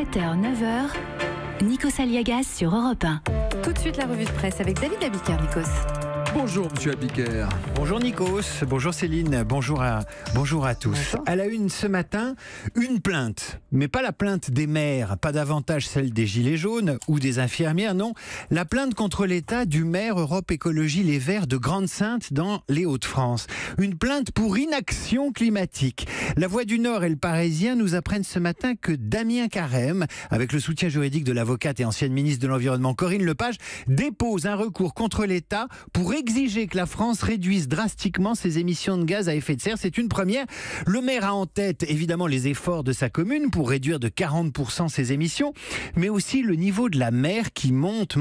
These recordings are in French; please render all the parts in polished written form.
7h, 9h, Nikos Aliagas sur Europe 1. Tout de suite la revue de presse avec David Abiker, Nikos. Bonjour Monsieur Abiker. Bonjour Nikos, bonjour Céline, bonjour à tous. Bonjour. À la une ce matin, une plainte, mais pas la plainte des maires, pas davantage celle des gilets jaunes ou des infirmières, non, la plainte contre l'État du maire Europe Écologie Les Verts de Grande-Synthe dans les Hauts-de-France. Une plainte pour inaction climatique. La Voix du Nord et le Parisien nous apprennent ce matin que Damien Carême, avec le soutien juridique de l'avocate et ancienne ministre de l'Environnement Corinne Lepage, dépose un recours contre l'État pour exiger que la France réduise drastiquement ses émissions de gaz à effet de serre. C'est une première. Le maire a en tête évidemment les efforts de sa commune pour réduire de 40% ses émissions, mais aussi le niveau de la mer qui monte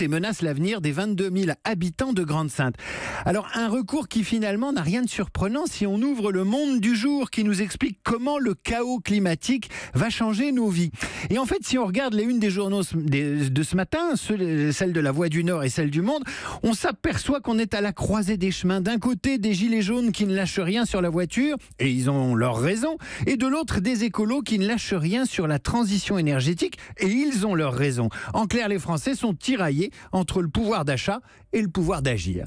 et menace l'avenir des 22 000 habitants de Grande-Synthe. Alors un recours qui finalement n'a rien de surprenant si on ouvre le Monde du jour qui nous explique comment le chaos climatique va changer nos vies. Et en fait, si on regarde les unes des journaux de ce matin, celle de la Voix du Nord et celle du Monde, on s'aperçoit qu'on est à la croisée des chemins. D'un côté, des gilets jaunes qui ne lâchent rien sur la voiture, et ils ont leur raison, et de l'autre, des écolos qui ne lâchent rien sur la transition énergétique, et ils ont leur raison. En clair, les Français sont tiraillés entre le pouvoir d'achat et le pouvoir d'agir.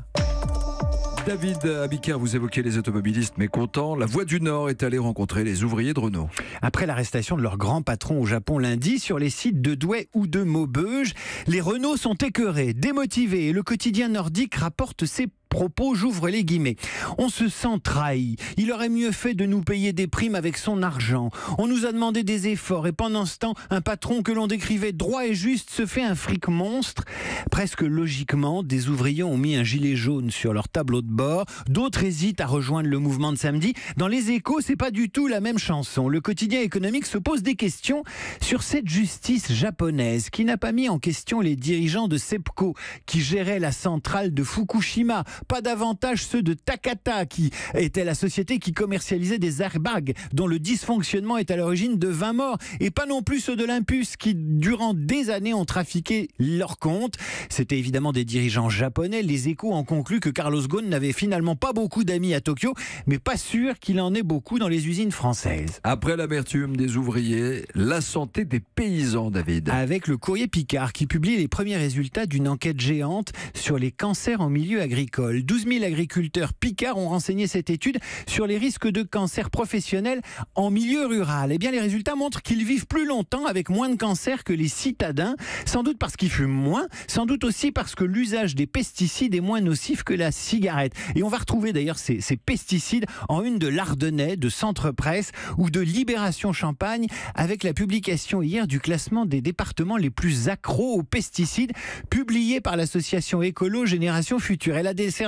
David Abiker, vous évoquez les automobilistes mécontents. La Voix du Nord est allée rencontrer les ouvriers de Renault. Après l'arrestation de leur grand patron au Japon lundi sur les sites de Douai ou de Maubeuge, les Renault sont écœurés, démotivés, et le quotidien nordique rapporte ses propos, j'ouvre les guillemets. On se sent trahi. Il aurait mieux fait de nous payer des primes avec son argent. On nous a demandé des efforts et pendant ce temps, un patron que l'on décrivait droit et juste se fait un fric monstre. Presque logiquement, des ouvriers ont mis un gilet jaune sur leur tableau de bord. D'autres hésitent à rejoindre le mouvement de samedi. Dans les Échos, c'est pas du tout la même chanson. Le quotidien économique se pose des questions sur cette justice japonaise qui n'a pas mis en question les dirigeants de SEPCO qui géraient la centrale de Fukushima. Pas davantage ceux de Takata, qui était la société qui commercialisait des airbags, dont le dysfonctionnement est à l'origine de 20 morts. Et pas non plus ceux d'Olympus, qui durant des années ont trafiqué leurs comptes. C'était évidemment des dirigeants japonais. Les Échos en concluent que Carlos Ghosn n'avait finalement pas beaucoup d'amis à Tokyo, mais pas sûr qu'il en ait beaucoup dans les usines françaises. Après l'amertume des ouvriers, la santé des paysans, David. Avec le Courrier Picard qui publie les premiers résultats d'une enquête géante sur les cancers en milieu agricole. 12 000 agriculteurs picards ont renseigné cette étude sur les risques de cancer professionnel en milieu rural. Eh bien, les résultats montrent qu'ils vivent plus longtemps avec moins de cancers que les citadins, sans doute parce qu'ils fument moins, sans doute aussi parce que l'usage des pesticides est moins nocif que la cigarette. Et on va retrouver d'ailleurs ces pesticides en une de l'Ardennais, de Centre Presse ou de Libération Champagne, avec la publication hier du classement des départements les plus accros aux pesticides, publié par l'association écolo Génération Future. Elle a décerné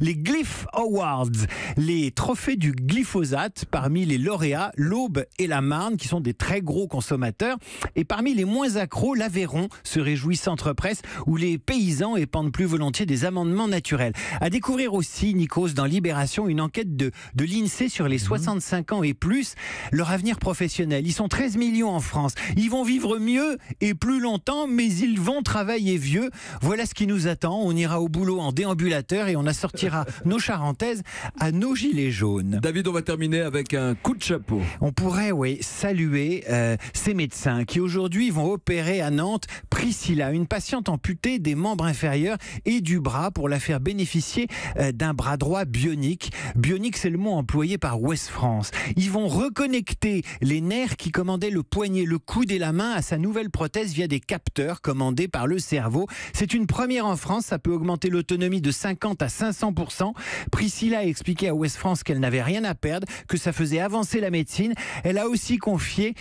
les Glyph Awards, les trophées du glyphosate parmi les lauréats, l'Aube et la Marne, qui sont des très gros consommateurs. Et parmi les moins accros, l'Aveyron, se réjouit Centre Presse, où les paysans épandent plus volontiers des amendements naturels. À découvrir aussi, Nikos, dans Libération, une enquête de l'INSEE sur les 65 ans et plus, leur avenir professionnel. Ils sont 13 millions en France. Ils vont vivre mieux et plus longtemps, mais ils vont travailler vieux. Voilà ce qui nous attend. On ira au boulot en déambulateur et on assortira nos charentaises à nos gilets jaunes. David, on va terminer avec un coup de chapeau. On pourrait, saluer ces médecins qui aujourd'hui vont opérer à Nantes Priscilla, une patiente amputée des membres inférieurs et du bras pour la faire bénéficier d'un bras droit bionique. Bionique, c'est le mot employé par Ouest France. Ils vont reconnecter les nerfs qui commandaient le poignet, le coude et la main à sa nouvelle prothèse via des capteurs commandés par le cerveau. C'est une première en France, ça peut augmenter l'autonomie de 50 à 500%. Priscilla a expliqué à Ouest France qu'elle n'avait rien à perdre, que ça faisait avancer la médecine. Elle a aussi confié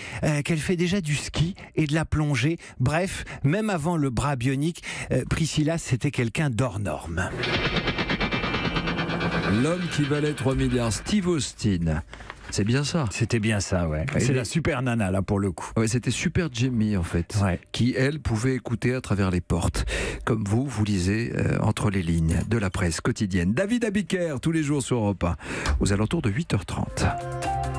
qu'elle fait déjà du ski et de la plongée. Bref, même avant le bras bionique, Priscilla, c'était quelqu'un d'hors norme. L'homme qui valait 3 milliards, Steve Austin. C'est bien ça. C'était bien ça, ouais. C'est la super nana, là, pour le coup. Ouais, c'était Super Jamie, en fait, qui, elle, pouvait écouter à travers les portes. Comme vous lisez entre les lignes de la presse quotidienne. David Abiker, tous les jours sur Europe 1, aux alentours de 8h30.